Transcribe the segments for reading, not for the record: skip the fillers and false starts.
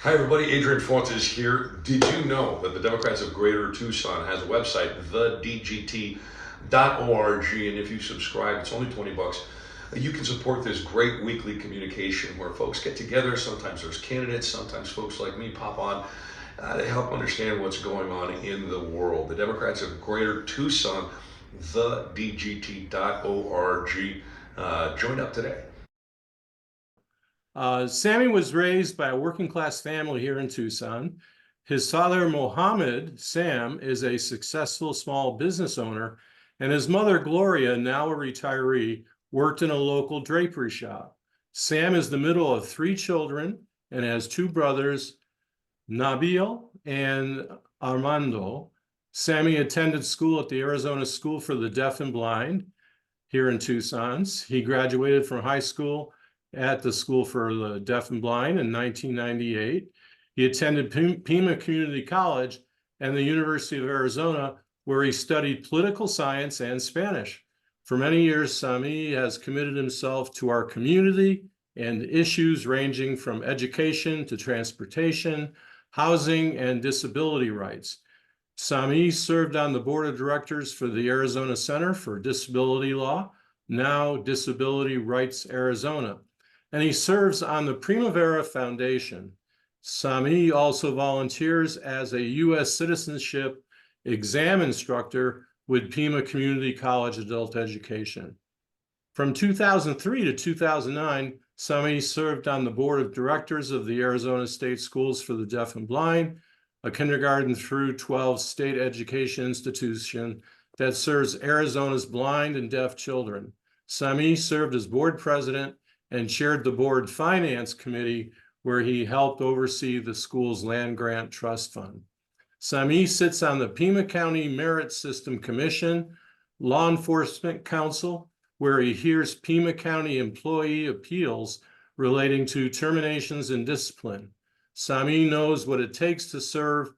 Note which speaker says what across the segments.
Speaker 1: Hi, everybody. Adrian Fuentes here. Did you know that the Democrats of Greater Tucson has a website, thedgt.org, and if you subscribe, it's only 20 bucks. You can support this great weekly communication where folks get together. Sometimes there's candidates, sometimes folks like me pop on to help understand what's going on in the world. The Democrats of Greater Tucson, thedgt.org. Join up today.
Speaker 2: Sami was raised by a working class family here in Tucson. His father, Mohammed Sam, is a successful small business owner, and his mother, Gloria, now a retiree, worked in a local drapery shop. Sam is the middle of three children and has two brothers, Nabil and Armando. Sami attended school at the Arizona School for the Deaf and Blind here in Tucson. He graduated from high school at the School for the Deaf and Blind in 1998. He attended Pima Community College and the University of Arizona, where he studied political science and Spanish. For many years, Sami has committed himself to our community and issues ranging from education to transportation, housing, and disability rights. Sami served on the board of directors for the Arizona Center for Disability Law, now Disability Rights Arizona, and he serves on the Primavera Foundation. Sami also volunteers as a U.S. citizenship exam instructor with Pima Community College Adult Education. From 2003 to 2009, Sami served on the board of directors of the Arizona State Schools for the Deaf and Blind, a kindergarten through 12 state education institution that serves Arizona's blind and deaf children. Sami served as board president and chaired the board finance committee, where he helped oversee the school's land grant trust fund. Sami sits on the Pima County Merit System Commission, Law Enforcement Council, where he hears Pima County employee appeals relating to terminations and discipline. Sami knows what it takes to serve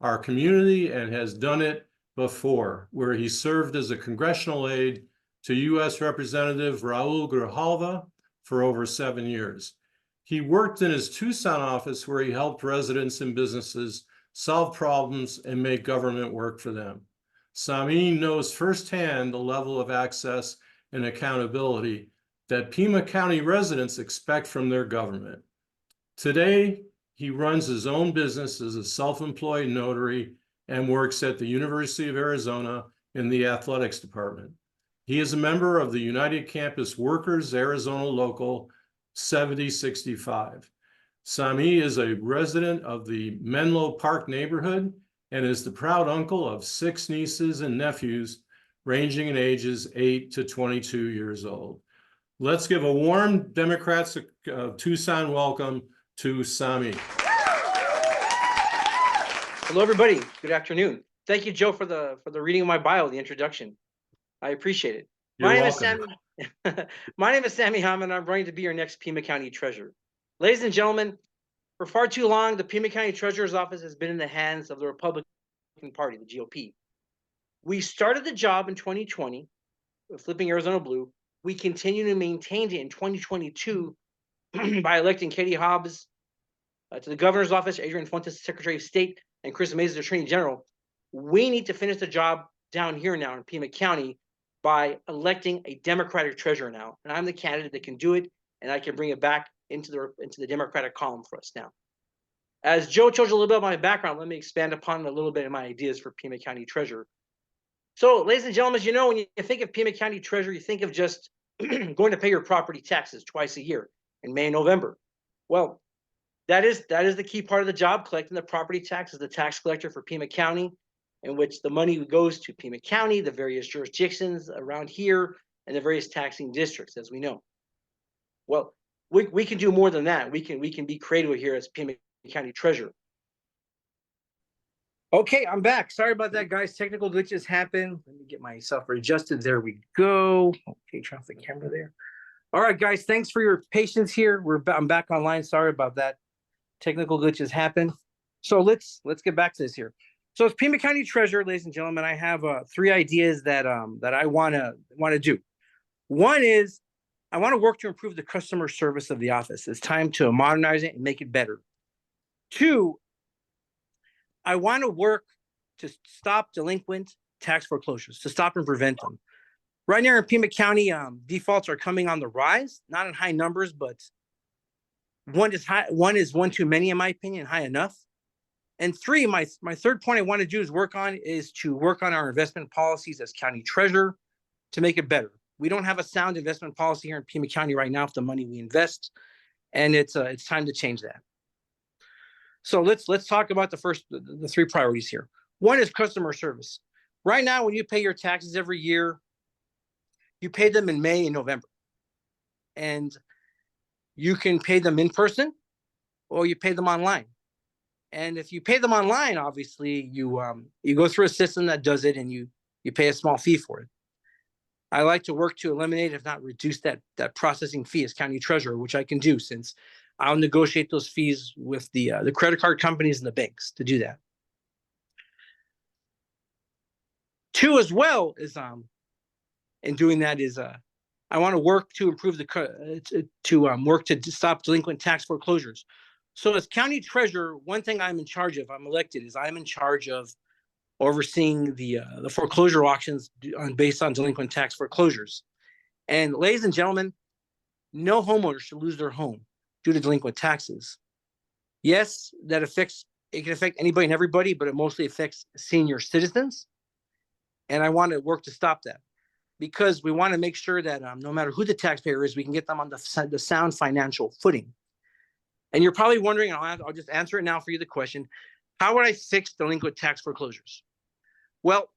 Speaker 2: our community and has done it before, where he served as a congressional aide to U.S. Representative Raul Grijalva for over 7 years. He worked in his Tucson office, where he helped residents and businesses solve problems and make government work for them. Sami knows firsthand the level of access and accountability that Pima County residents expect from their government. Today, he runs his own business as a self-employed notary and works at the University of Arizona in the athletics department. He is a member of the United Campus Workers Arizona Local 7065. Sami is a resident of the Menlo Park neighborhood and is the proud uncle of 6 nieces and nephews, ranging in ages 8 to 22 years old. Let's give a warm Democrats of Tucson welcome to Sami.
Speaker 3: Hello, everybody. Good afternoon. Thank you, Joe, for the reading of my bio, the introduction. I appreciate it.
Speaker 2: You're
Speaker 3: My
Speaker 2: welcome.
Speaker 3: name is Sami. My name is Sami Hammond, and I'm running to be your next Pima County Treasurer. Ladies and gentlemen, for far too long, the Pima County Treasurer's Office has been in the hands of the Republican Party, the GOP. We started the job in 2020, flipping Arizona blue. We continue to maintain it in 2022 by electing Katie Hobbs to the governor's office, Adrian Fuentes, Secretary of State, and Chris Mays, Attorney General. We need to finish the job down here now in Pima County by electing a Democratic treasurer now. And I'm the candidate that can do it, and I can bring it back into the Democratic column for us now. As Joe told you a little bit about my background, let me expand upon a little bit of my ideas for Pima County Treasurer. So, ladies and gentlemen, you know, when you think of Pima County Treasurer, you think of just going to pay your property taxes twice a year in May and November. Well, that is the key part of the job, collecting the property taxes, the tax collector for Pima County, in which the money goes to Pima County, the various jurisdictions around here, and the various taxing districts, as we know. Well, we can do more than that. We can be creative here as Pima County Treasurer. Okay, I'm back. Sorry about that, guys. Technical glitches happen. Let me get myself adjusted. There we go. Okay, turn off the camera there. All right, guys. Thanks for your patience here. I'm back online. Sorry about that. Technical glitches happen. So let's get back to this here. So as Pima County Treasurer, ladies and gentlemen, I have 3 ideas that I wanna do. One is I want to work to improve the customer service of the office. It's time to modernize it and make it better. Two, I want to work to stop delinquent tax foreclosures, to stop and prevent them. Right now in Pima County, defaults are coming on the rise, not in high numbers, but one is one too many, in my opinion, high enough. And three, my third point I want to do is work on our investment policies as county treasurer to make it better. We don't have a sound investment policy here in Pima County right now for the money we invest, and it's time to change that. So let's talk about the three priorities here. One is customer service. Right now, when you pay your taxes every year, you pay them in May and November, and you can pay them in person or you pay them online. And if you pay them online, obviously you go through a system that does it, and you pay a small fee for it. I like to work to eliminate, if not reduce, that processing fee as county treasurer, which I can do since I'll negotiate those fees with the credit card companies and the banks to do that. Two, as well, is in doing that is I want to work to improve work to stop delinquent tax foreclosures. So as county treasurer, one thing I'm in charge of, I'm elected, is I'm in charge of overseeing the foreclosure auctions based on delinquent tax foreclosures. And ladies and gentlemen, no homeowner should lose their home due to delinquent taxes. Yes, it can affect anybody and everybody, but it mostly affects senior citizens. And I want to work to stop that, because we want to make sure that no matter who the taxpayer is, we can get them on the sound financial footing. And you're probably wondering, and I'll just answer it now for you, the question: how would I fix delinquent tax foreclosures? Well,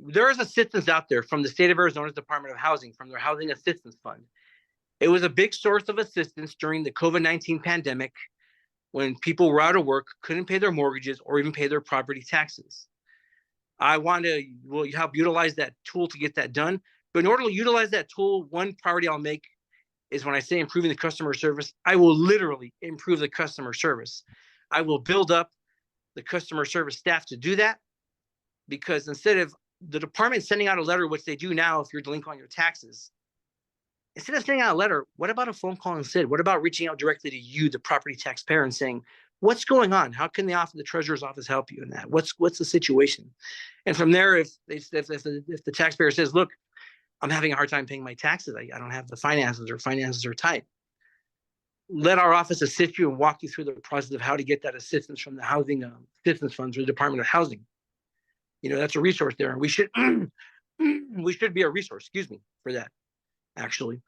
Speaker 3: there is assistance out there from the state of Arizona's Department of Housing, from their Housing Assistance Fund. It was a big source of assistance during the COVID-19 pandemic, when people were out of work, couldn't pay their mortgages or even pay their property taxes. I want to help utilize that tool to get that done. But in order to utilize that tool, one priority I'll make is, when I say improving the customer service, I will literally improve the customer service. I will build up the customer service staff to do that, because instead of the department sending out a letter, which they do now if you're delinquent on your taxes, instead of sending out a letter, what about a phone call instead? What about reaching out directly to you, the property taxpayer, and saying, what's going on? How can the treasurer's office help you in that? What's the situation? And from there, if the taxpayer says, look, I'm having a hard time paying my taxes, I don't have the finances, or finances are tight, let our office assist you and walk you through the process of how to get that assistance from the Housing Assistance Funds or the Department of Housing. That's a resource there, and we should be a resource, for that, actually.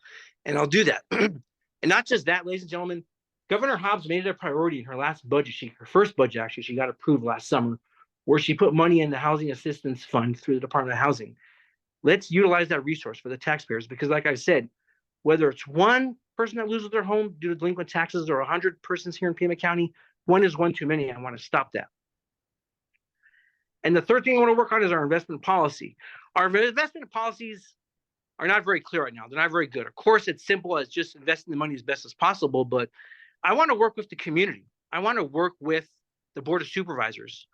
Speaker 3: And I'll do that. And not just that, ladies and gentlemen, Governor Hobbs made it a priority in her last budget. Her first budget, actually, she got approved last summer, where she put money in the Housing Assistance Fund through the Department of Housing. Let's utilize that resource for the taxpayers, because like I said, whether it's one person that loses their home due to delinquent taxes or 100 persons here in Pima County, one is one too many. I want to stop that. And the third thing I want to work on is our investment policy. Our investment policies are not very clear right now. They're not very good. Of course, it's simple as just investing the money as best as possible, but I want to work with the community. I want to work with the Board of Supervisors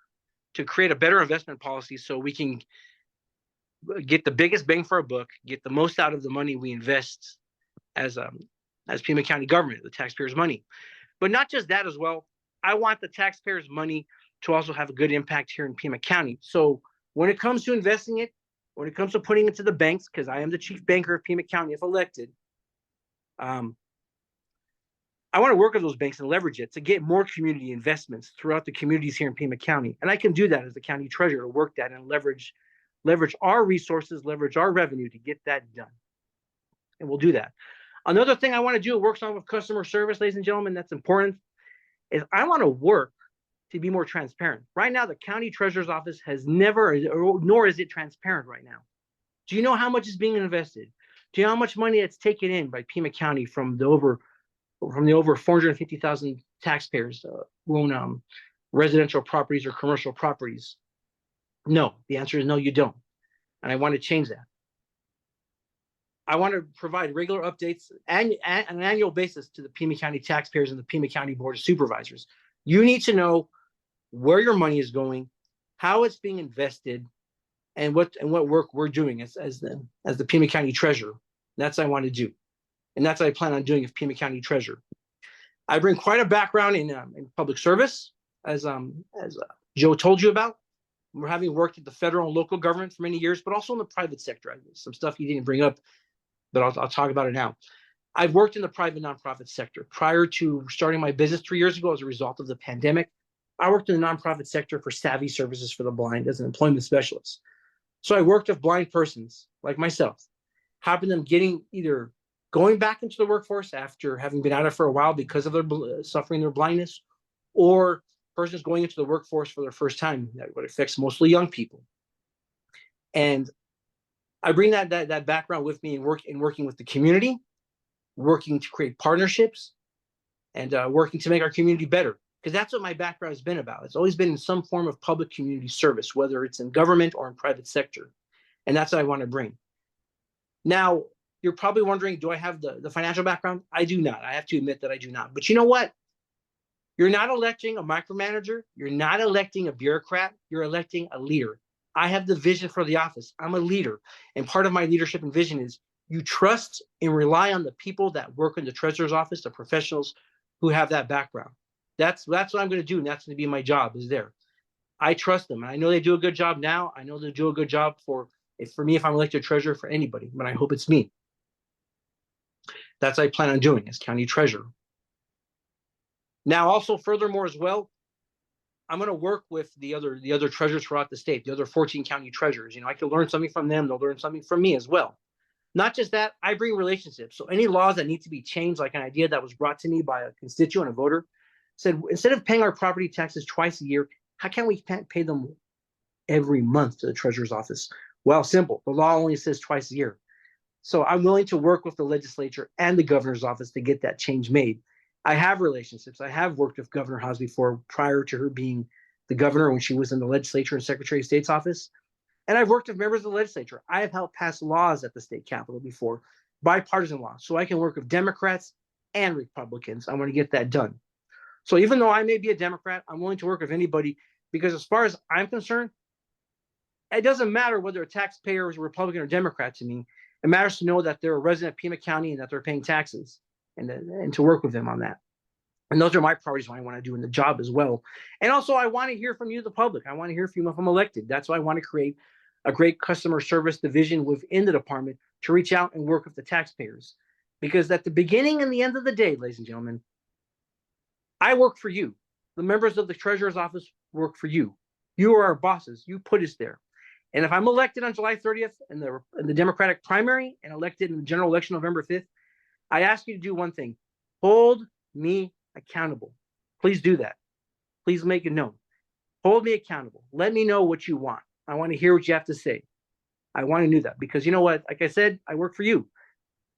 Speaker 3: to create a better investment policy so we can get the biggest bang for our buck, get the most out of the money we invest as Pima County government, the taxpayers' money. But not just that as well. I want the taxpayers' money to also have a good impact here in Pima County. So when it comes to investing it, when it comes to putting it to the banks, because I am the chief banker of Pima County if elected, I want to work with those banks and leverage it to get more community investments throughout the communities here in Pima County. And I can do that as the county treasurer, to work that and leverage our resources, leverage our revenue to get that done. And we'll do that. Another thing I want to do, works on with customer service, ladies and gentlemen, that's important, is I want to work to be more transparent. Right now, the county treasurer's office has never, nor is it transparent right now. Do you know how much is being invested? Do you know how much money it's taken in by Pima County from the over 450,000 taxpayers who own residential properties or commercial properties? No, the answer is no, you don't. And I want to change that. I want to provide regular updates on an annual basis to the Pima County taxpayers and the Pima County Board of Supervisors. You need to know where your money is going, how it's being invested, and what work we're doing as the Pima County treasurer. That's what I want to do. And that's what I plan on doing as Pima County treasurer. I bring quite a background in public service, as Joe told you about. We're having worked at the federal and local government for many years, but also in the private sector. Some stuff you didn't bring up, but I'll talk about it now. I've worked in the private nonprofit sector. Prior to starting my business 3 years ago as a result of the pandemic, I worked in the nonprofit sector for Savvy Services for the Blind as an employment specialist. So I worked with blind persons like myself, helping them getting either going back into the workforce after having been out of it for a while because of their suffering their blindness, or persons going into the workforce for their first time. That what affects mostly young people. And I bring that background with me in working with the community, working to create partnerships, and working to make our community better. Because that's what my background has been about. It's always been in some form of public community service, whether it's in government or in private sector. And that's what I want to bring. Now, you're probably wondering, do I have the financial background? I do not. I have to admit that I do not. But you know what? You're not electing a micromanager. You're not electing a bureaucrat. You're electing a leader. I have the vision for the office. I'm a leader. And part of my leadership and vision is you trust and rely on the people that work in the treasurer's office, the professionals who have that background. That's what I'm going to do, and that's going to be my job is there. I trust them. I know they do a good job now. I know they do a good job for me if I'm elected treasurer for anybody, but I hope it's me. That's what I plan on doing as county treasurer. Now, also furthermore as well, I'm going to work with the other treasurers throughout the state, the other 14 county treasurers. I can learn something from them. They'll learn something from me as well. Not just that, I bring relationships. So any laws that need to be changed, like an idea that was brought to me by a constituent, a voter, said, instead of paying our property taxes twice a year, how can we pay them every month to the treasurer's office? Well, simple. The law only says twice a year. So I'm willing to work with the legislature and the governor's office to get that change made. I have relationships. I have worked with Governor House before, prior to her being the governor when she was in the legislature and Secretary of State's office. And I've worked with members of the legislature. I have helped pass laws at the state capitol before, bipartisan laws. So I can work with Democrats and Republicans. I want to get that done. So even though I may be a Democrat, I'm willing to work with anybody, because as far as I'm concerned, it doesn't matter whether a taxpayer is a Republican or Democrat to me. It matters to know that they're a resident of Pima County and that they're paying taxes, and to work with them on that. And those are my priorities, what I want to do in the job as well. And also, I want to hear from you, the public. I want to hear from you if I'm elected. That's why I want to create a great customer service division within the department to reach out and work with the taxpayers. Because at the beginning and the end of the day, ladies and gentlemen, I work for you. The members of the treasurer's office work for you. You are our bosses. You put us there. And if I'm elected on July 30th in the Democratic primary and elected in the general election November 5th, I ask you to do one thing. Hold me accountable. Please do that. Please make it known. Hold me accountable. Let me know what you want. I want to hear what you have to say. I want to do that because you know what? Like I said, I work for you.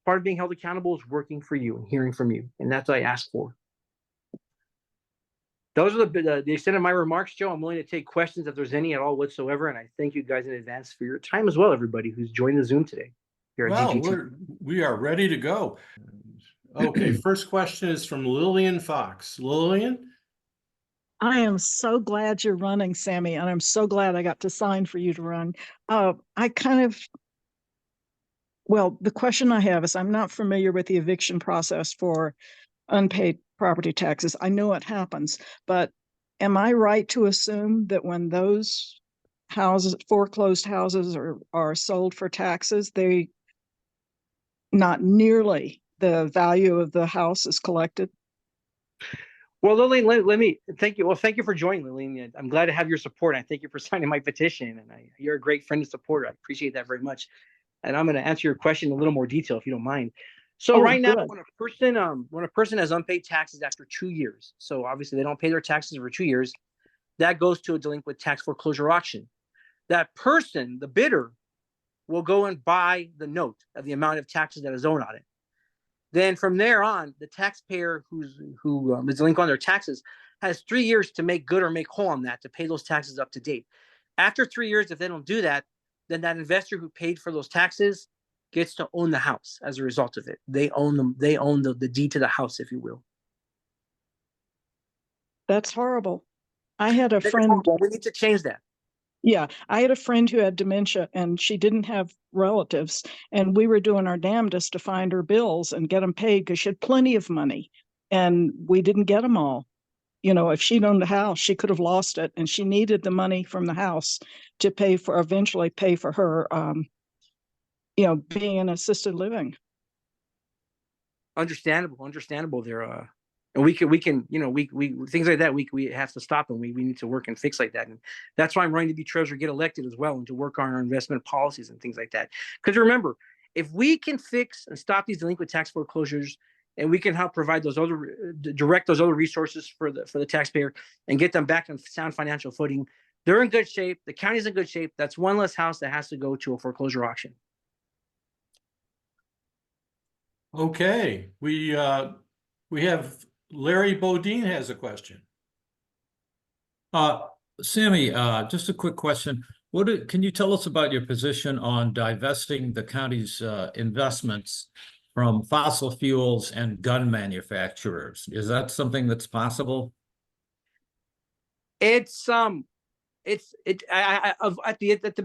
Speaker 3: Part of being held accountable is working for you and hearing from you. And that's what I ask for. Those are the extent of my remarks, Joe. I'm willing to take questions if there's any at all whatsoever. And I thank you guys in advance for your time as well, everybody who's joined the Zoom today here at GGT.
Speaker 2: We are ready to go. Okay, first question is from Lillian Fox. Lillian?
Speaker 4: I am so glad you're running, Sammy, and I'm so glad I got to sign for you to run. The question I have is I'm not familiar with the eviction process for unpaid property taxes. I know it happens, but am I right to assume that when those houses, foreclosed houses are sold for taxes, they not nearly the value of the house is collected?
Speaker 3: Well, Lillian, let me thank you. Well, thank you for joining, Lillian. I'm glad to have your support. I thank you for signing my petition, and you're a great friend and supporter. I appreciate that very much. And I'm going to answer your question in a little more detail, if you don't mind. So right now, when a person has unpaid taxes after 2 years, so obviously they don't pay their taxes for 2 years, that goes to a delinquent tax foreclosure auction. That person, the bidder, will go and buy the note of the amount of taxes that is owed on it. Then from there on, the taxpayer who is delinquent on their taxes has 3 years to make good or make whole on that, to pay those taxes up to date. After 3 years, if they don't do that, then that investor who paid for those taxes gets to own the house as a result of it. They own them. They own the deed to the house, if you will.
Speaker 4: That's horrible. I had a friend.
Speaker 3: We need to change that.
Speaker 4: Yeah, I had a friend who had dementia and she didn't have relatives. And we were doing our damnedest to find her bills and get them paid because she had plenty of money. and we didn't get them all. You know, if she'd owned a house, she could have lost it, and she needed the money from the house to eventually pay for her, being in assisted living.
Speaker 3: Understandable there. And we can, we things like that, we have to stop, and we need to work and fix like that. And that's why I'm running to be treasurer, get elected as well, and to work on our investment policies and things like that. Because remember, if we can fix and stop these delinquent tax foreclosures, and we can help provide direct those other resources for the taxpayer and get them back on sound financial footing, they're in good shape. The county's in good shape. That's one less house that has to go to a foreclosure auction.
Speaker 2: Okay, we have Larry Bodine has a question.
Speaker 5: Sami, just a quick question. Can you tell us about your position on divesting the county's investments from fossil fuels and gun manufacturers? Is that something that's possible?
Speaker 3: At the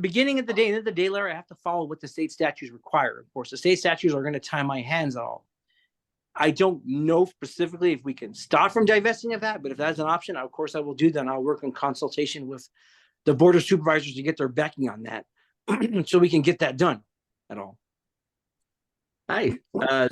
Speaker 3: beginning of the day, end of the day, Larry, I have to follow what the state statutes require. Of course, the state statutes are going to tie my hands at all. I don't know specifically if we can stop from divesting of that, but if that's an option, of course I will do that. And I'll work in consultation with the board of supervisors to get their backing on that, so we can get that done at all.
Speaker 6: Hi.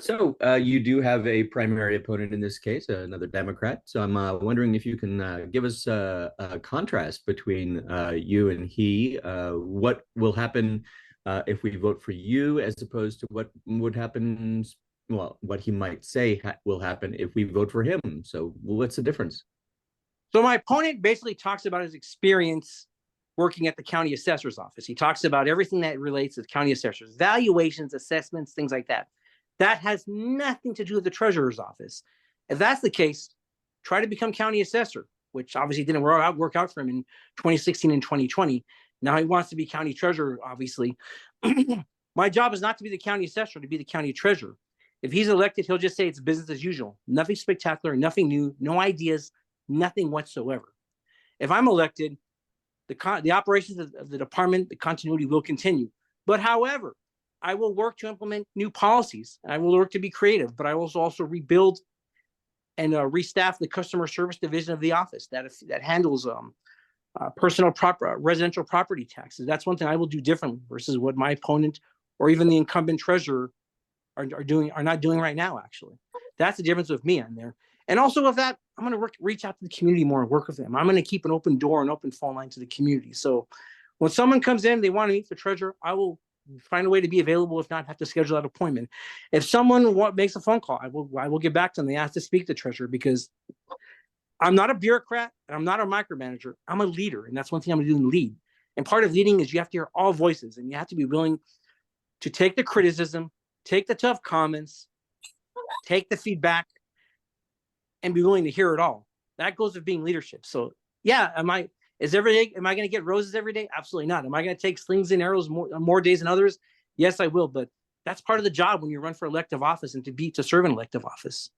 Speaker 6: So you do have a primary opponent in this case, another Democrat. So I'm wondering if you can give us a contrast between you and he. What will happen if we vote for you, as opposed to what would happen? Well, what he might say will happen if we vote for him. So what's the difference?
Speaker 3: So my opponent basically talks about his experience working at the county assessor's office. He talks about everything that relates to the county assessors, valuations, assessments, things like that. That has nothing to do with the treasurer's office. If that's the case, try to become county assessor, which obviously didn't work out for him in 2016 and 2020. Now he wants to be county treasurer, obviously. My job is not to be the county assessor, to be the county treasurer. If he's elected, he'll just say it's business as usual. Nothing spectacular, nothing new, no ideas, nothing whatsoever. If I'm elected, the operations of the department, the continuity will continue. But however, I will work to implement new policies. I will work to be creative, but I will also rebuild and restaff the customer service division of the office that handles residential property taxes. That's one thing I will do differently versus what my opponent or even the incumbent treasurer are not doing right now. Actually, that's the difference with me on there. And also with that, I'm going to reach out to the community more and work with them. I'm going to keep an open door and open phone line to the community. So when someone comes in, they want to meet the treasurer, I will find a way to be available. If not, have to schedule that appointment. If someone makes a phone call, I will get back to them. They ask to speak to the treasurer, because I'm not a bureaucrat and I'm not a micromanager. I'm a leader, and that's one thing I'm going to do in lead. And part of leading is you have to hear all voices, and you have to be willing to take the criticism, take the tough comments, take the feedback, and be willing to hear it all. That goes with being leadership. So yeah, am I going to get roses every day? Absolutely not. Am I going to take slings and arrows more days than others? Yes, I will. But that's part of the job when you run for elective office and to serve an elective office.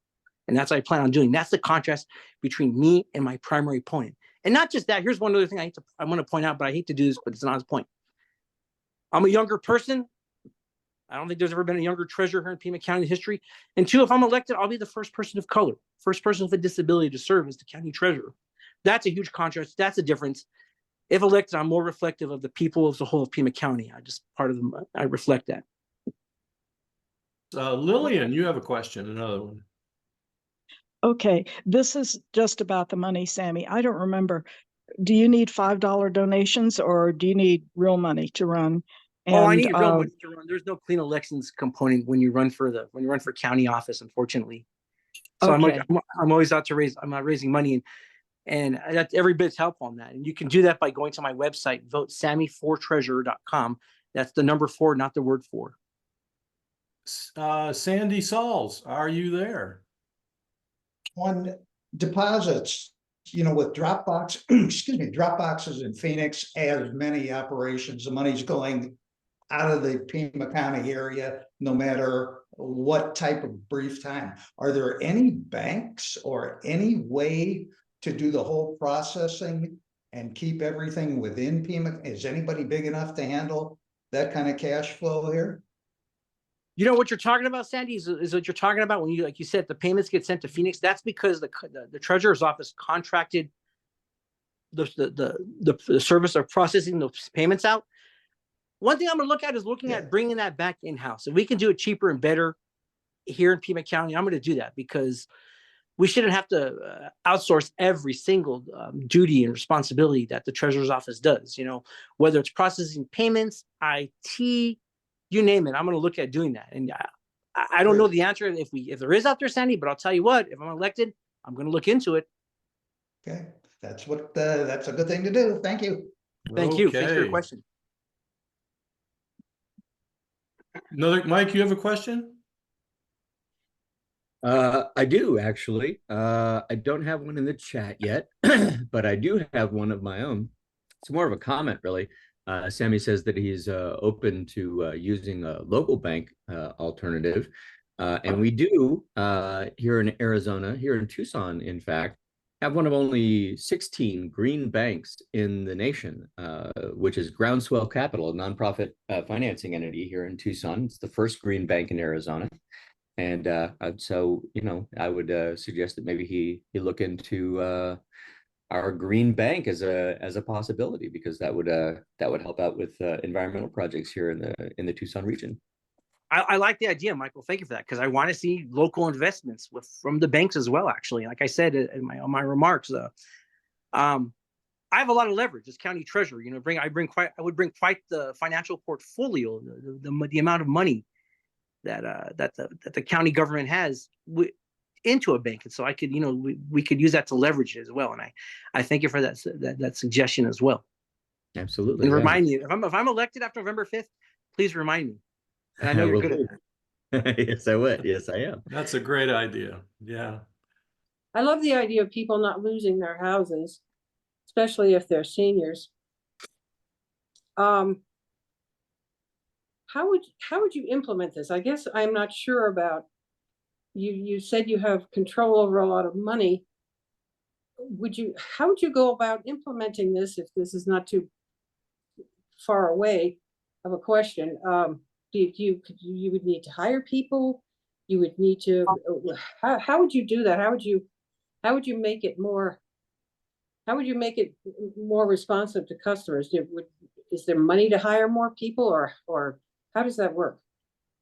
Speaker 3: And that's what I plan on doing. That's the contrast between me and my primary opponent. And not just that. Here's one other thing I want to point out, but I hate to do this, but it's not his point. I'm a younger person. I don't think there's ever been a younger treasurer here in Pima County history. And two, if I'm elected, I'll be the first person of color, first person with a disability to serve as the county treasurer. That's a huge contrast. That's a difference. If elected, I'm more reflective of the people as a whole of Pima County. I reflect that.
Speaker 2: Lillian, you have a question, another one.
Speaker 4: Okay, this is just about the money, Sami. I don't remember. Do you need $5 donations, or do you need real money to run?
Speaker 3: I need real money to run. There's no clean elections component when you run for county office, unfortunately. So okay. I'm always out to I'm not raising money, and that's every bit's help on that. And you can do that by going to my website, voteSami4treasurer.com. That's the number 4, not the word 4.
Speaker 2: Sandy Sauls, are you there?
Speaker 7: On deposits, with Dropbox, Dropboxes in Phoenix has many operations. The money's going out of the Pima County area, no matter what type of brief time. Are there any banks or any way to do the whole processing and keep everything within Pima? Is anybody big enough to handle that kind of cash flow here?
Speaker 3: You know what you're talking about, Sandy, is what you're talking about when you, like you said, the payments get sent to Phoenix. That's because the treasurer's office contracted the service of processing those payments out. One thing I'm going to look at is looking at bringing that back in-house. If we can do it cheaper and better here in Pima County, I'm going to do that, because we shouldn't have to outsource every single duty and responsibility that the treasurer's office does. You know, whether it's processing payments, IT, you name it. I'm going to look at doing that. And I don't know the answer if there is out there, Sandy, but I'll tell you what, if I'm elected, I'm going to look into it.
Speaker 7: Okay, that's a good thing to do. Thank you.
Speaker 3: Thank you. Thanks for your
Speaker 2: Okay.
Speaker 3: question.
Speaker 2: Mike, you have a question?
Speaker 6: I do actually. I don't have one in the chat yet, but I do have one of my own. It's more of a comment, really. Sami says that he's open to using a local bank alternative. And we do here in Arizona, here in Tucson, in fact, have one of only 16 green banks in the nation, which is Groundswell Capital, a nonprofit financing entity here in Tucson. It's the first green bank in Arizona. And so, you know, I would suggest that maybe he look into our green bank as a possibility, because that would help out with environmental projects here in the Tucson region.
Speaker 3: I like the idea, Michael. Thank you for that, because I want to see local investments from the banks as well. Actually, like I said in my remarks, I have a lot of leverage as county treasurer. You know, I would bring quite the financial portfolio, the amount of money that the county government has into a bank, and so I could, you know, we could use that to leverage it as well. And I thank you for that suggestion as well.
Speaker 6: Absolutely.
Speaker 3: And remind me, if I'm elected after November 5th, please remind me. And I know you're good at that.
Speaker 6: Yes, I would. Yes, I am.
Speaker 2: That's a great idea. Yeah.
Speaker 8: I love the idea of people not losing their houses, especially if they're seniors. How would you implement this? I guess I'm not sure about. You said you have control over a lot of money. How would you go about implementing this if this is not too far away of a question? You would need to hire people. You would need to. How would you do that? How would you make it more? How would you make it more responsive to customers? Is there money to hire more people, or how does that work?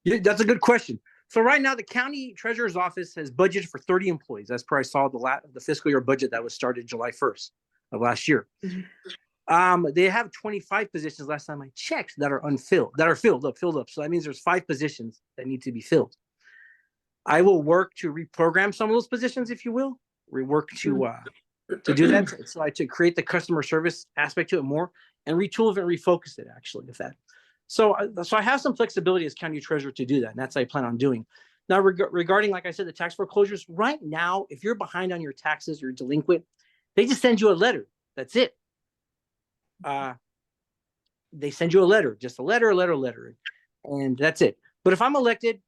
Speaker 3: Yeah, that's a good question. So right now, the county treasurer's office has budgeted for 30 employees. As per I saw the fiscal year budget that was started July 1st of last year. Mm-hmm. They have 25 positions last time I checked that are filled up. So that means there's 5 positions that need to be filled. I will work to reprogram some of those positions, if you will. We work to do that, to create the customer service aspect to it more, and retool it and refocus it, actually, with that. So I have some flexibility as county treasurer to do that, and that's what I plan on doing. Now, regarding, like I said, the tax foreclosures, right now, if you're behind on your taxes, you're delinquent, they just send you a letter. That's it. They send you a letter, just a letter, and that's it. But if I'm elected,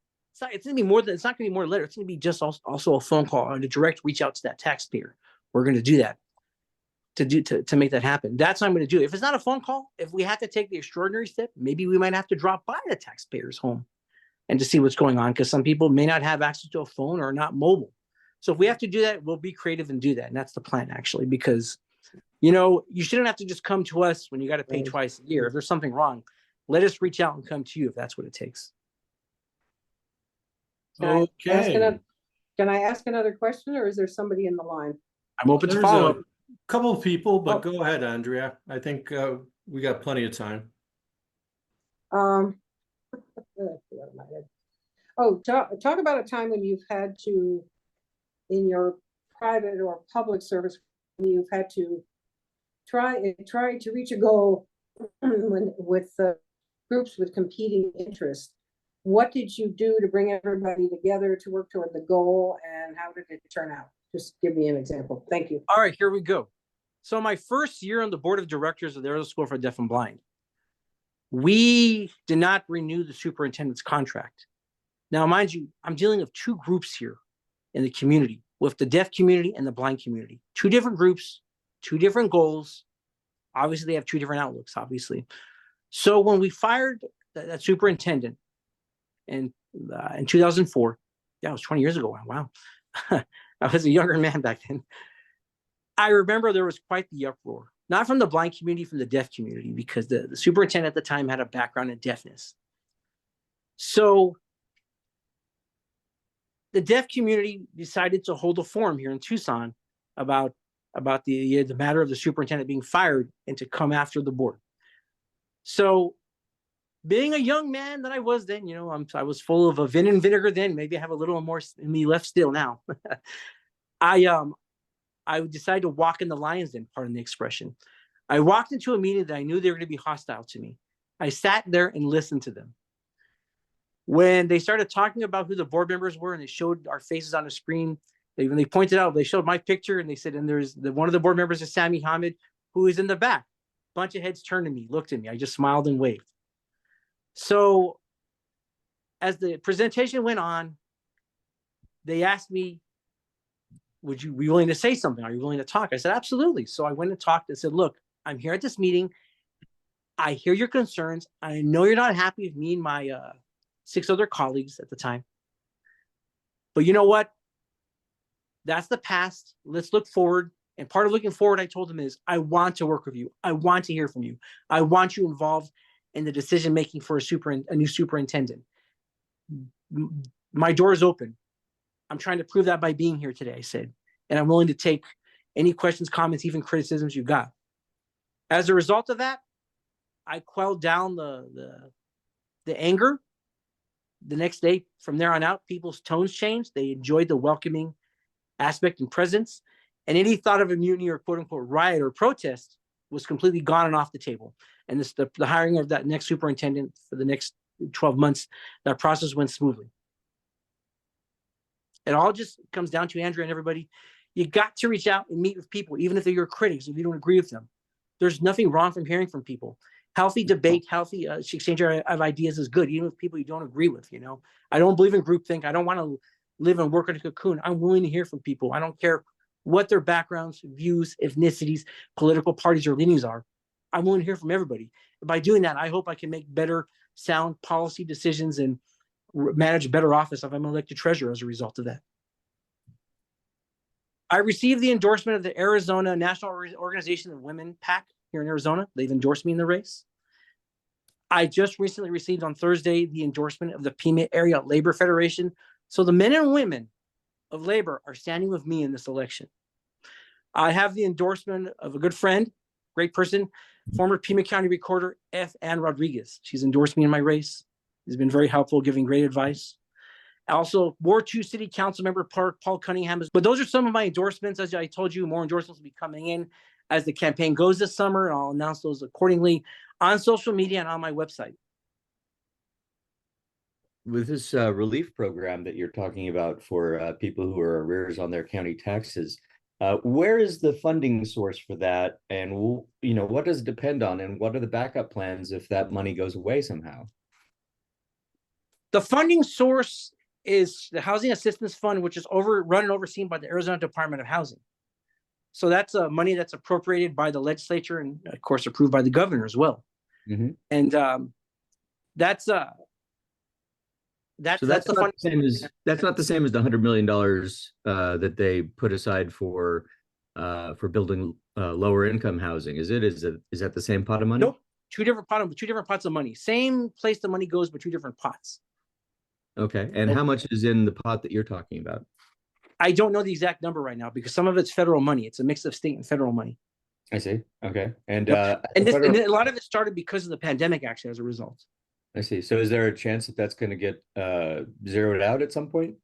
Speaker 3: it's gonna be more than, it's not gonna be more letter. It's gonna be just also a phone call and a direct reach out to that taxpayer. We're gonna do that to make that happen. That's what I'm gonna do. If it's not a phone call, if we have to take the extraordinary step, maybe we might have to drop by the taxpayer's home and to see what's going on, because some people may not have access to a phone or not mobile. So if we have to do that, we'll be creative and do that. And that's the plan, actually, because, you know, you shouldn't have to just come to us when you got to pay twice a year. If there's something wrong, let us reach out and come to you if that's what it takes.
Speaker 2: Okay.
Speaker 8: Can I ask another question, or is there somebody in the line?
Speaker 3: I'm open to
Speaker 2: There's
Speaker 3: follow
Speaker 2: a
Speaker 3: up.
Speaker 2: couple of people, but go ahead, Andrea. I think we got plenty of time.
Speaker 8: Talk about a time when you've had to, in your private or public service, when you've had to try to reach a goal with groups with competing interests. What did you do to bring everybody together to work toward the goal, and how did it turn out? Just give me an example. Thank you.
Speaker 3: All right, here we go. So my first year on the board of directors of the Arizona School for Deaf and Blind, we did not renew the superintendent's contract. Now, mind you, I'm dealing with 2 groups here in the community, with the deaf community and the blind community. 2 different groups, 2 different goals. Obviously, they have 2 different outlooks, obviously. So when we fired that superintendent, and in 2004. Yeah, it was 20 years ago. Wow. I was a younger man back then. I remember there was quite the uproar, not from the blind community, from the deaf community, because the superintendent at the time had a background in deafness. So the deaf community decided to hold a forum here in Tucson about the matter of the superintendent being fired and to come after the board. So being a young man that I was then, I was full of a vin and vinegar then. Maybe I have a little more in me left still now. I decided to walk in the lion's den, pardon the expression. I walked into a meeting that I knew they were going to be hostile to me. I sat there and listened to them. When they started talking about who the board members were and they showed our faces on the screen, when they pointed out, they showed my picture and they said, and there's one of the board members is Sami Hamid, who is in the back. Bunch of heads turned to me, looked at me. I just smiled and waved. So as the presentation went on, they asked me, would you be willing to say something? Are you willing to talk? I said, absolutely. So I went and talked and said, look, I'm here at this meeting. I hear your concerns. I know you're not happy with me and my 6 other colleagues at the time. But you know what? That's the past. Let's look forward. And part of looking forward, I told them, is I want to work with you. I want to hear from you. I want you involved in the decision-making for a new superintendent. My door is open. I'm trying to prove that by being here today, I said. And I'm willing to take any questions, comments, even criticisms you've got. As a result of that, I quelled down the anger. The next day, from there on out, people's tones changed. They enjoyed the welcoming aspect and presence. And any thought of a mutiny or quote unquote riot or protest was completely gone and off the table. And the hiring of that next superintendent for the next 12 months, that process went smoothly. It all just comes down to, Andrea and everybody, you got to reach out and meet with people, even if they're your critics, if you don't agree with them. There's nothing wrong from hearing from people. Healthy debate, healthy exchange of ideas is good, even with people you don't agree with. I don't believe in groupthink. I don't want to live and work in a cocoon. I'm willing to hear from people. I don't care what their backgrounds, views, ethnicities, political parties, or leanings are. I'm willing to hear from everybody. By doing that, I hope I can make better, sound policy decisions and manage a better office if I'm elected treasurer as a result of that. I received the endorsement of the Arizona National Organization of Women PAC here in Arizona. They've endorsed me in the race. I just recently received on Thursday the endorsement of the Pima Area Labor Federation. So the men and women of labor are standing with me in this election. I have the endorsement of a good friend, great person, former Pima County Recorder, F. Ann Rodriguez. She's endorsed me in my race. She's been very helpful, giving great advice. Also, Ward 2 City Council member Paul Cunningham. But those are some of my endorsements. As I told you, more endorsements will be coming in as the campaign goes this summer. I'll announce those accordingly on social media and on my website.
Speaker 6: With this relief program that you're talking about for people who are arrears on their county taxes, where is the funding source for that? And what does it depend on? And what are the backup plans if that money goes away somehow?
Speaker 3: The funding source is the Housing Assistance Fund, which is run and overseen by the Arizona Department of Housing. So that's money that's appropriated by the legislature and, of course, approved by the governor as well.
Speaker 6: Mm-hmm.
Speaker 3: And that's not the
Speaker 6: same as the $100 million that they put aside for building lower income housing. Is that the same pot of money?
Speaker 3: Nope. Two different pots of money. Same place the money goes, but two different pots.
Speaker 6: Okay. And how much is in the pot that you're talking about?
Speaker 3: I don't know the exact number right now because some of it's federal money. It's a mix of state and federal money.
Speaker 6: I see. Okay. And
Speaker 3: a lot of it started because of the pandemic, actually, as a result.
Speaker 6: I see. So is there a chance that that's going to get zeroed out at some point?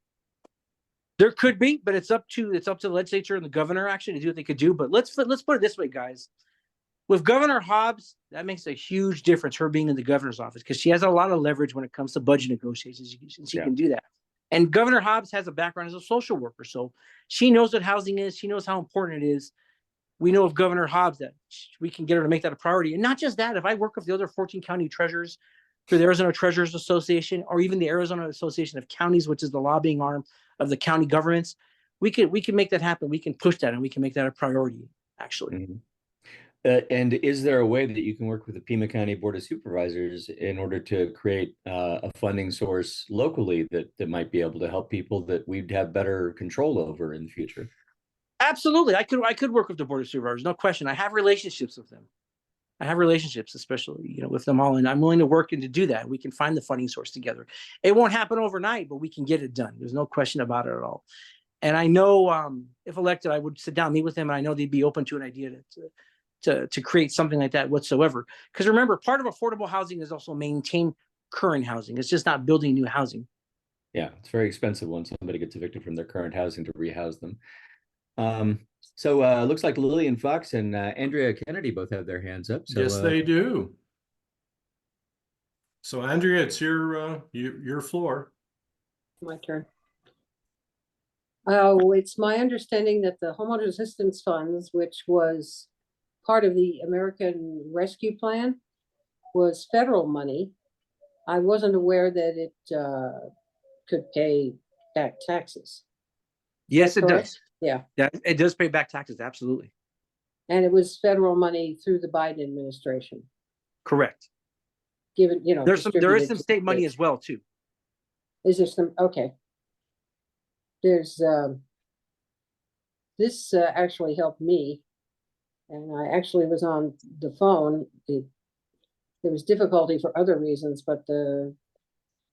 Speaker 3: There could be, but it's up to the legislature and the governor actually to do what they could do. But let's put it this way, guys. With Governor Hobbs, that makes a huge difference, her being in the governor's office, because she has a lot of leverage when it comes to budget negotiations. She can do that. And Governor Hobbs has a background as a social worker, so she knows what housing is. She knows how important it is. We know of Governor Hobbs that we can get her to make that a priority. And not just that, if I work with the other 14 county treasurers through the Arizona Treasurers Association, or even the Arizona Association of Counties, which is the lobbying arm of the county governments, we can make that happen. We can push that and we can make that a priority, actually.
Speaker 6: Mm-hmm. And is there a way that you can work with the Pima County Board of Supervisors in order to create a funding source locally that might be able to help people that we'd have better control over in the future?
Speaker 3: Absolutely. I could work with the Board of Supervisors, no question. I have relationships with them. I have relationships, especially, with them all, and I'm willing to work and to do that. We can find the funding source together. It won't happen overnight, but we can get it done. There's no question about it at all. And I know, if elected, I would sit down, meet with them, and I know they'd be open to an idea to create something like that whatsoever. Because remember, part of affordable housing is also maintain current housing. It's just not building new housing.
Speaker 6: Yeah, it's very expensive when somebody gets evicted from their current housing to rehouse them. So looks like Lillian Fox and Andrea Kennedy both have their hands up. So,
Speaker 2: Yes, they do. So Andrea, it's your floor.
Speaker 8: My turn. Oh, it's my understanding that the homeowner assistance funds, which was part of the American Rescue Plan, was federal money. I wasn't aware that it could pay back taxes.
Speaker 3: Yes, it
Speaker 8: Correct?
Speaker 3: does.
Speaker 8: Yeah,
Speaker 3: Yeah, it does pay back taxes. Absolutely.
Speaker 8: and it was federal money through the Biden administration,
Speaker 3: Correct.
Speaker 8: given,
Speaker 3: There is
Speaker 8: distributed
Speaker 3: some
Speaker 8: to
Speaker 3: state money
Speaker 8: states.
Speaker 3: as well, too.
Speaker 8: Is there some, okay. There's, this actually helped me. And I actually was on the phone. There was difficulty for other reasons, but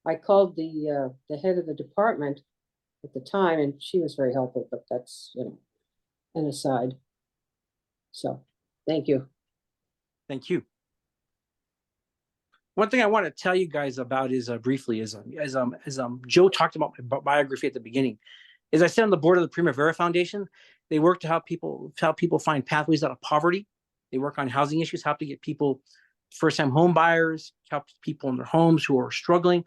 Speaker 8: I called the head of the department at the time, and she was very helpful, but that's, an aside. So, thank you.
Speaker 3: Thank you. One thing I want to tell you guys about is briefly is as Joe talked about my biography at the beginning, is I sit on the board of the Primavera Foundation. They work to help people find pathways out of poverty. They work on housing issues, help to get people first-time home buyers, help people in their homes who are struggling.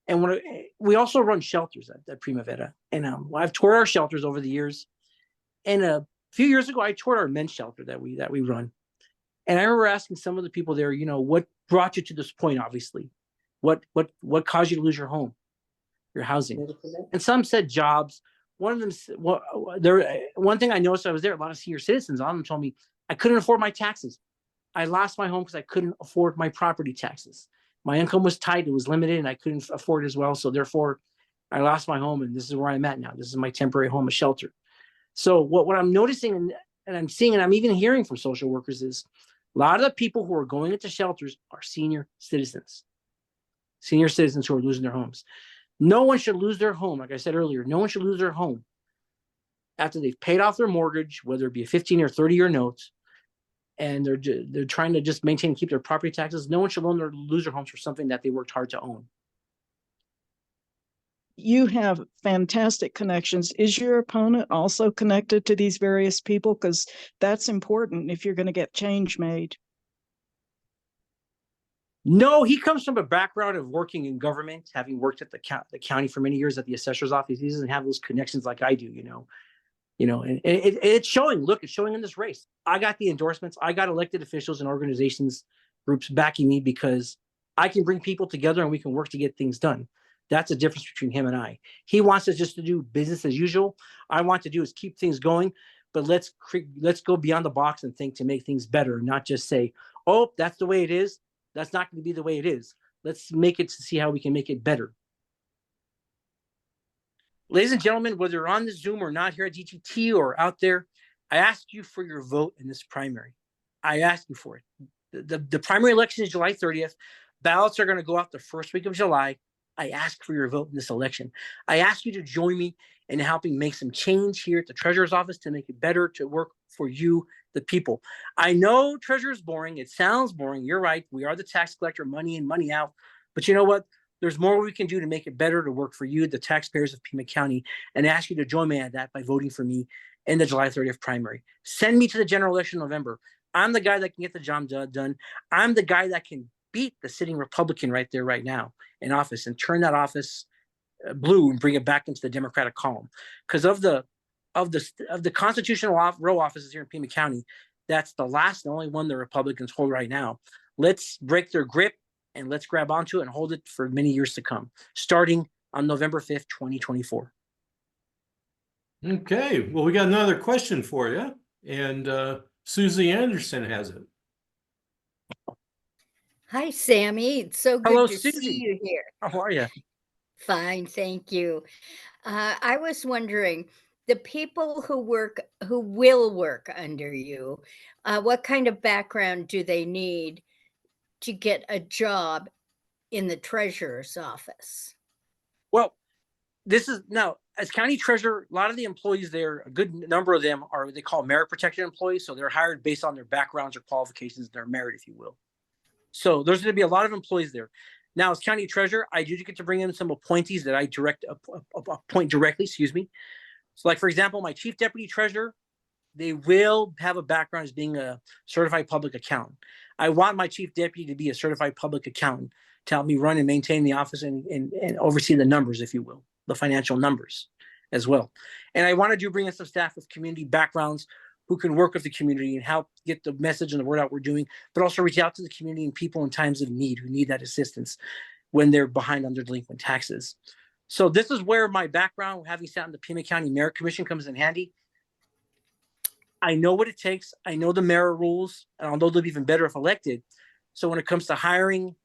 Speaker 3: And we also run shelters at Primavera. And I've toured our shelters over the years. And a few years ago, I toured our men's shelter that we run. And I remember asking some of the people there, what brought you to this point, obviously? What caused you to lose your home, your housing? And some said jobs. One of them, one thing I noticed, I was there, a lot of senior citizens on them told me I couldn't afford my taxes. I lost my home because I couldn't afford my property taxes. My income was tight, it was limited, and I couldn't afford it as well. So therefore, I lost my home, and this is where I'm at now. This is my temporary home, a shelter. So what I'm noticing and I'm seeing, and I'm even hearing from social workers, is a lot of the people who are going into shelters are senior citizens who are losing their homes. No one should lose their home. Like I said earlier, no one should lose their home after they've paid off their mortgage, whether it be a 15 or 30-year note, and they're trying to just maintain and keep their property taxes. No one should lose their homes for something that they worked hard to own.
Speaker 4: You have fantastic connections. Is your opponent also connected to these various people? Because that's important if you're going to get change made.
Speaker 3: No, he comes from a background of working in government, having worked at the county for many years at the assessor's office. He doesn't have those connections like I do, and it's showing. Look, it's showing in this race. I got the endorsements. I got elected officials and organizations, groups backing me because I can bring people together and we can work to get things done. That's the difference between him and I. He wants us just to do business as usual. I want to do is keep things going, but let's go beyond the box and think to make things better, not just say, oh, that's the way it is. That's not going to be the way it is. Let's make it to see how we can make it better. Ladies and gentlemen, whether you're on the Zoom or not here at DGT or out there, I ask you for your vote in this primary. I ask you for it. The primary election is July 30th. Ballots are going to go out the first week of July. I ask for your vote in this election. I ask you to join me in helping make some change here at the Treasurer's office to make it better, to work for you, the people. I know Treasurer is boring. It sounds boring. You're right. We are the tax collector, money in, money out. But you know what? There's more we can do to make it better, to work for you, the taxpayers of Pima County, and ask you to join me at that by voting for me in the July 30th primary. Send me to the general election in November. I'm the guy that can get the job done. I'm the guy that can beat the sitting Republican right there, right now in office, and turn that office blue and bring it back into the Democratic column. Because of the constitutional row offices here in Pima County, that's the last and only one the Republicans hold right now. Let's break their grip and let's grab onto it and hold it for many years to come, starting on November 5th, 2024.
Speaker 2: Okay, well, we got another question for you. And Susie Anderson has it.
Speaker 9: Hi, Sammy. It's so good
Speaker 3: Hello,
Speaker 9: to
Speaker 3: Susie.
Speaker 9: see you here.
Speaker 3: How are you?
Speaker 9: Fine, thank you. I was wondering, the people who will work under you, what kind of background do they need to get a job in the treasurer's office?
Speaker 3: Well, this is now as county treasurer, a lot of the employees there, a good number of them are what they call merit protected employees. So they're hired based on their backgrounds or qualifications, their merit, if you will. So there's going to be a lot of employees there. Now, as county treasurer, I do get to bring in some appointees that I appoint directly, excuse me. So like, for example, my chief deputy treasurer, they will have a background as being a certified public accountant. I want my chief deputy to be a certified public accountant to help me run and maintain the office and oversee the numbers, if you will, the financial numbers as well. And I wanted to bring in some staff with community backgrounds who can work with the community and help get the message and the word out we're doing, but also reach out to the community and people in times of need who need that assistance when they're behind on their delinquent taxes. So this is where my background, having sat in the Pima County Merit Commission, comes in handy. I know what it takes. I know the merit rules, and I'll know they'll be even better if elected. So when it comes to hiring,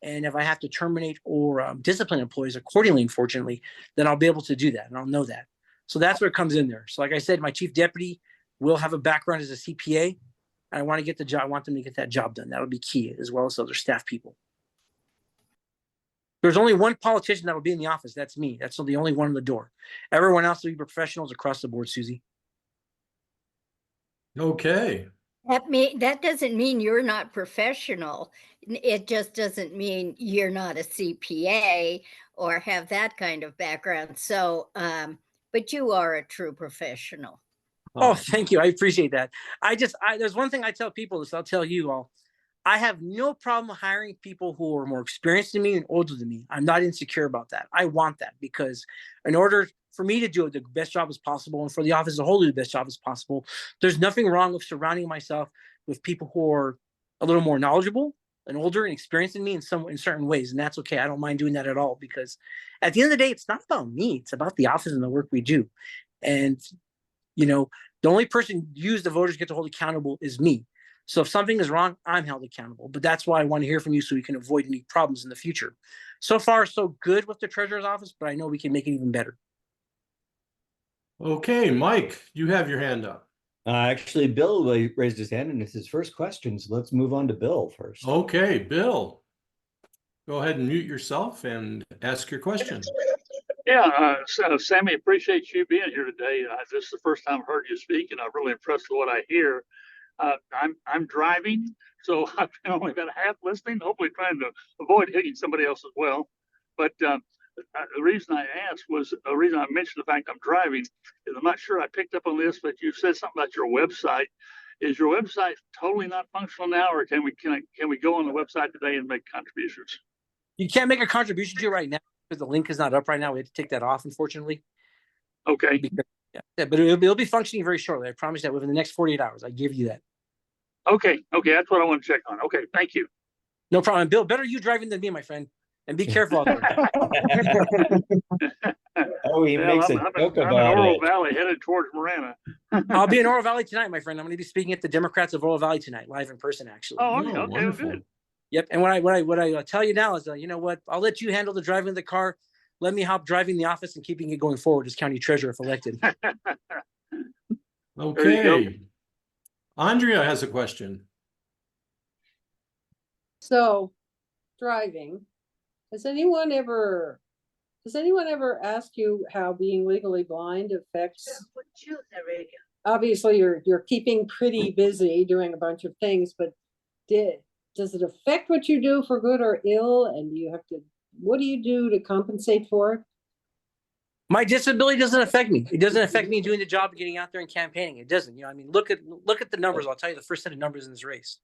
Speaker 3: and if I have to terminate or discipline employees accordingly, unfortunately, then I'll be able to do that, and I'll know that. So that's where it comes in there. So like I said, my chief deputy will have a background as a CPA. And I want to get the job. I want them to get that job done. That'll be key, as well as other staff people. There's only one politician that will be in the office. That's me. That's the only one on the door. Everyone else will be professionals across the board, Susie.
Speaker 2: Okay.
Speaker 9: That doesn't mean you're not professional. It just doesn't mean you're not a CPA or have that kind of background. So, but you are a true professional.
Speaker 3: Oh, thank you. I appreciate that. There's one thing I tell people, this I'll tell you all. I have no problem hiring people who are more experienced than me and older than me. I'm not insecure about that. I want that because in order for me to do the best job as possible and for the office as a whole to do the best job as possible, there's nothing wrong with surrounding myself with people who are a little more knowledgeable and older and experienced than me in certain ways. And that's okay. I don't mind doing that at all because at the end of the day, it's not about me. It's about the office and the work we do. And, the only person the voters get to hold accountable is me. So if something is wrong, I'm held accountable. But that's why I want to hear from you so we can avoid any problems in the future. So far, so good with the treasurer's office, but I know we can make it even better.
Speaker 2: Okay, Mike, you have your hand up.
Speaker 6: Actually, Bill raised his hand and it's his first question. So let's move on to Bill first.
Speaker 2: Okay, Bill. Go ahead and mute yourself and ask your question.
Speaker 10: Yeah, Sammy, appreciate you being here today. This is the first time I've heard you speak, and I'm really impressed with what I hear. I'm driving, so I've only got half listening, hopefully trying to avoid hitting somebody else as well. But the reason I asked was the reason I mentioned the fact I'm driving is I'm not sure I picked up on this, but you said something about your website. Is your website totally not functional now, or can we go on the website today and make contributions?
Speaker 3: You can't make a contribution to it right now because the link is not up right now. We have to take that off, unfortunately.
Speaker 10: Okay.
Speaker 3: But it'll be functioning very shortly. I promise that within the next 48 hours. I give you that.
Speaker 10: Okay, that's what I want to check on. Okay, thank you.
Speaker 3: No problem. Bill, better you driving than me, my friend. And be careful out there.
Speaker 6: Oh, he makes a joke about it.
Speaker 10: I'm in Oro Valley headed towards Marana.
Speaker 3: I'll be in Oro Valley tonight, my friend. I'm going to be speaking at the Democrats of Oro Valley tonight, live in person, actually.
Speaker 10: Oh, okay, good.
Speaker 3: Yep. And what I tell you now is, you know what? I'll let you handle the driving of the car. Let me help driving the office and keeping it going forward as county treasurer if elected.
Speaker 2: Okay. Andrea has a question.
Speaker 8: So, driving, has anyone ever asked you how being legally blind affects? Obviously, you're keeping pretty busy doing a bunch of things, but does it affect what you do for good or ill? And what do you do to compensate for it?
Speaker 3: My disability doesn't affect me. It doesn't affect me doing the job and getting out there and campaigning. It doesn't. Look at the numbers. I'll tell you the first set of numbers in this race.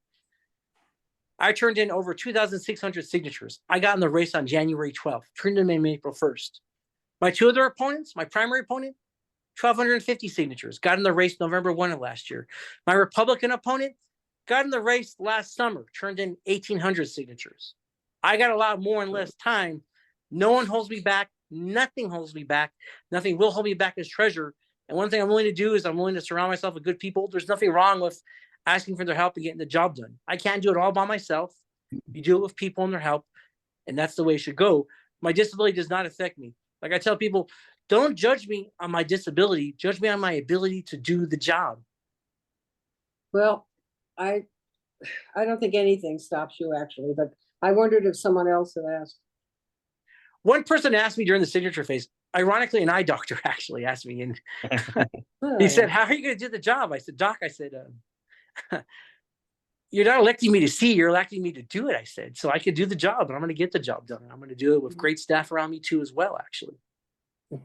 Speaker 3: I turned in over 2,600 signatures. I got in the race on January 12th, turned them in April 1st. My two other opponents, my primary opponent, 1,250 signatures, got in the race November 1 of last year. My Republican opponent got in the race last summer, turned in 1,800 signatures. I got a lot more in less time. No one holds me back. Nothing holds me back. Nothing will hold me back as treasurer. And one thing I'm willing to do is I'm willing to surround myself with good people. There's nothing wrong with asking for their help and getting the job done. I can't do it all by myself. You do it with people and their help, and that's the way it should go. My disability does not affect me. Like I tell people, don't judge me on my disability. Judge me on my ability to do the job.
Speaker 8: Well, I don't think anything stops you actually, but I wondered if someone else had asked.
Speaker 3: One person asked me during the signature phase, ironically, an eye doctor actually asked me, and he said, "How are you going to do the job?" I said, "Doc," I said, "You're not electing me to see, you're electing me to do it." I said, "So I can do the job, and I'm going to get the job done. I'm going to do it with great staff around me too, as well, actually."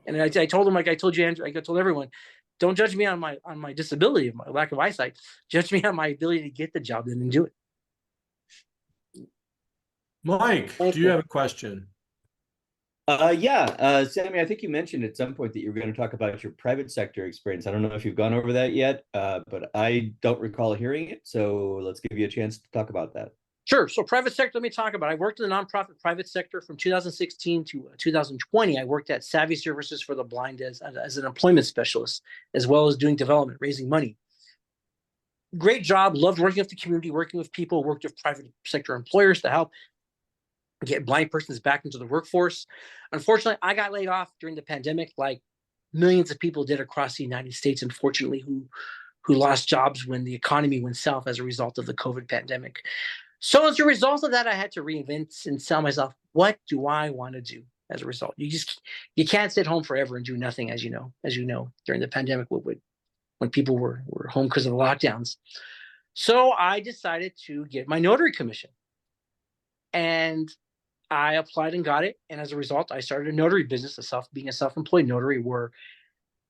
Speaker 3: And I told him, like I told you, Andrew, I told everyone, don't judge me on my disability, my lack of eyesight. Judge me on my ability to get the job done and do it.
Speaker 2: Mike, do you have a question?
Speaker 6: Yeah, Sammy, I think you mentioned at some point that you were going to talk about your private sector experience. I don't know if you've gone over that yet, but I don't recall hearing it. So let's give you a chance to talk about that.
Speaker 3: Sure. So private sector, let me talk about it. I worked in the nonprofit private sector from 2016 to 2020. I worked at Savvy Services for the Blind as an employment specialist, as well as doing development, raising money. Great job. Loved working with the community, working with people, worked with private sector employers to help get blind persons back into the workforce. Unfortunately, I got laid off during the pandemic, like millions of people did across the United States, unfortunately, who lost jobs when the economy went south as a result of the COVID pandemic. So as a result of that, I had to reinvent and tell myself, what do I want to do as a result? You can't sit home forever and do nothing, as you know, during the pandemic when people were home because of the lockdowns. So I decided to get my notary commission. And I applied and got it. And as a result, I started a notary business, being a self-employed notary, where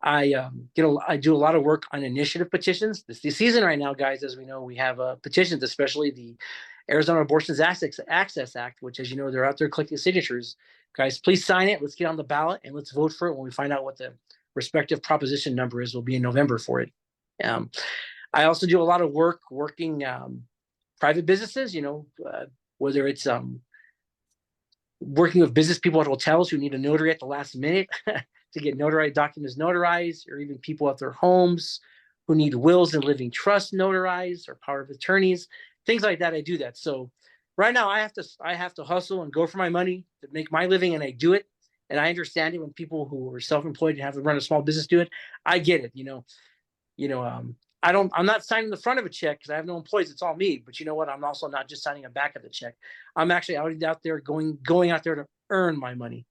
Speaker 3: I do a lot of work on initiative petitions. This the season right now, guys. As we know, we have petitions, especially the Arizona Abortions Access Act, which, as you know, they're out there collecting signatures. Guys, please sign it. Let's get on the ballot and let's vote for it when we find out what the respective proposition number is. Will be in November for it. I also do a lot of work working private businesses. Whether it's working with business people at hotels who need a notary at the last minute to get notarized documents notarized, or even people at their homes who need wills and living trusts notarized, or power of attorneys, things like that. I do that. So right now I have to hustle and go for my money to make my living, and I do it. And I understand it when people who are self-employed and have to run a small business do it. I get it. I'm not signing the front of a check because I have no employees. It's all me. But you know what? I'm also not just signing a back of the check. I'm actually out there going out there to earn my money.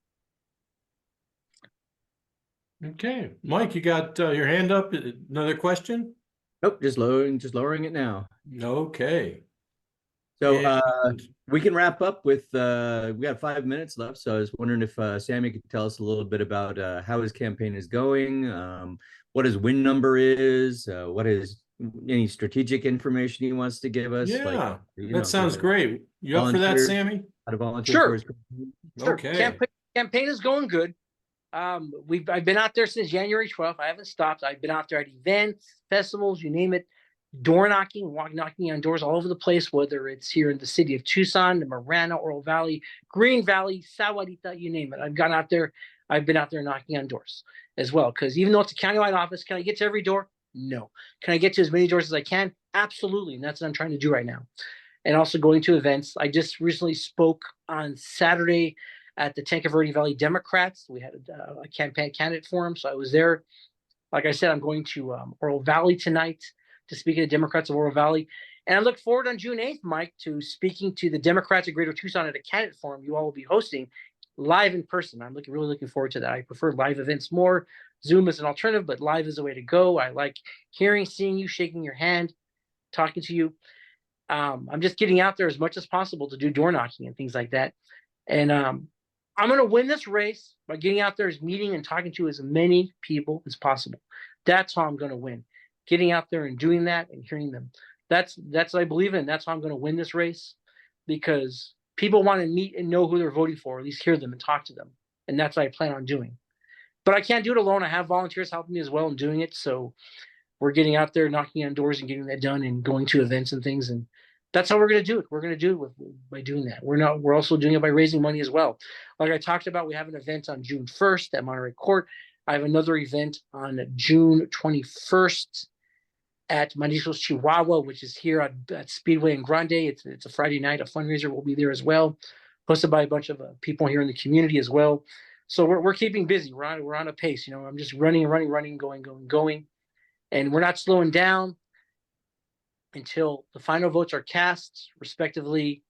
Speaker 2: Okay, Mike, you got your hand up. Another question?
Speaker 6: Nope, just lowering it now.
Speaker 2: Okay.
Speaker 6: So we can wrap up with we got 5 minutes left. So I was wondering if Sammy could tell us a little bit about how his campaign is going, what his win number is, what is any strategic information he wants to give us.
Speaker 2: Yeah, that sounds great. You up for that, Sammy?
Speaker 6: How to volunteer
Speaker 3: Sure.
Speaker 6: for his
Speaker 3: Sure.
Speaker 2: Okay.
Speaker 3: Campaign is going good. I've been out there since January 12th. I haven't stopped. I've been out there at events, festivals, you name it, door knocking, knocking on doors all over the place, whether it's here in the city of Tucson, the Marana, Oro Valley, Green Valley, Sahuarita, you name it. I've gone out there. I've been out there knocking on doors as well. Because even though it's a countywide office, can I get to every door? No. Can I get to as many doors as I can? Absolutely. And that's what I'm trying to do right now. And also going to events. I just recently spoke on Saturday at the Tanque Verde Valley Democrats. We had a campaign candidate forum, so I was there. Like I said, I'm going to Oro Valley tonight to speak to the Democrats of Oro Valley. And I look forward on June 8th, Mike, to speaking to the Democrats of Greater Tucson at a candidate forum you all will be hosting live in person. I'm really looking forward to that. I prefer live events more. Zoom is an alternative, but live is the way to go. I like hearing, seeing you, shaking your hand, talking to you. I'm just getting out there as much as possible to do door knocking and things like that. And I'm going to win this race by getting out there, meeting and talking to as many people as possible. That's how I'm going to win. Getting out there and doing that and hearing them. That's what I believe in. That's how I'm going to win this race, because people want to meet and know who they're voting for, or at least hear them and talk to them. And that's what I plan on doing. But I can't do it alone. I have volunteers helping me as well in doing it. So we're getting out there, knocking on doors and getting that done, and going to events and things. And that's how we're going to do it. We're going to do it by doing that. We're also doing it by raising money as well. Like I talked about, we have an event on June 1st at Monterey Court. I have another event on June 21st at Manisco's Chihuahua, which is here at Speedway and Grande. It's a Friday night, a fundraiser. We'll be there as well, hosted by a bunch of people here in the community as well. So we're keeping busy. We're on a pace. You know, I'm just running, going, and we're not slowing down until the final votes are cast, respectively.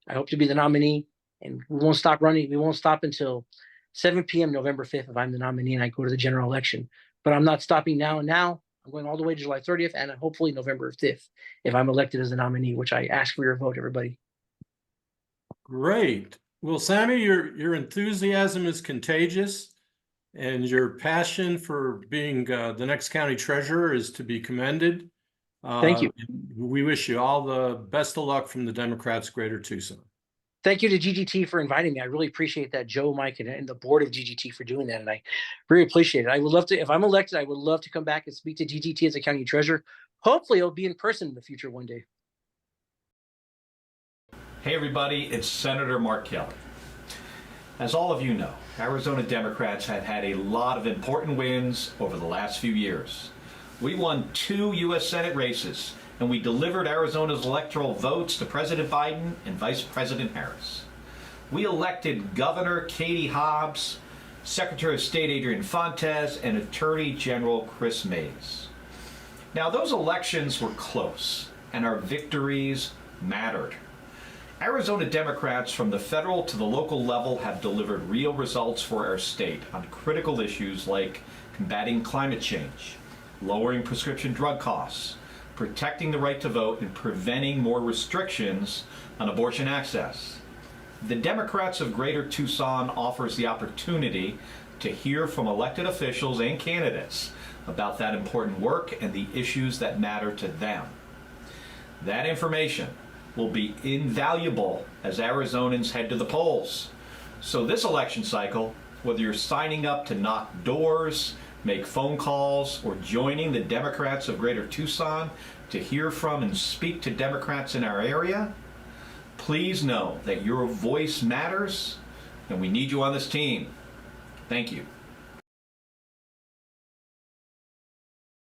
Speaker 3: I hope to be the nominee, and we won't stop running. We won't stop until 7 p.m. November 5th if I'm the nominee and I go to the general election. But I'm not stopping now. I'm going all the way to July 30th and hopefully November 5th if I'm elected as the nominee, which I ask for your vote, everybody.
Speaker 2: Great. Well, Sami, your enthusiasm is contagious, and your passion for being the next county treasurer is to be commended.
Speaker 3: Thank you.
Speaker 2: We wish you all the best of luck from the Democrats Greater Tucson.
Speaker 3: Thank you to GGT for inviting me. I really appreciate that, Joe, Mike, and the board of GGT for doing that. And I really appreciate it. I would love to, if I'm elected, I would love to come back and speak to GGT as a county treasurer. Hopefully it'll be in person in the future one day.
Speaker 11: Hey everybody, it's Senator Mark Kelly. As all of you know, Arizona Democrats have had a lot of important wins over the last few years. We won 2 U.S. Senate races, and we delivered Arizona's electoral votes to President Biden and Vice President Harris. We elected Governor Katie Hobbs, Secretary of State Adrian Fontes, and Attorney General Chris Mays. Now, those elections were close, and our victories mattered. Arizona Democrats from the federal to the local level have delivered real results for our state on critical issues like combating climate change, lowering prescription drug costs, protecting the right to vote, and preventing more restrictions on abortion access. The Democrats of Greater Tucson offers the opportunity to hear from elected officials and candidates about that important work and the issues that matter to them. That information will be invaluable as Arizonans head to the polls. So this election cycle, whether you're signing up to knock doors, make phone calls, or joining the Democrats of Greater Tucson to hear from and speak to Democrats in our area, please know that your voice matters and we need you on this team. Thank you.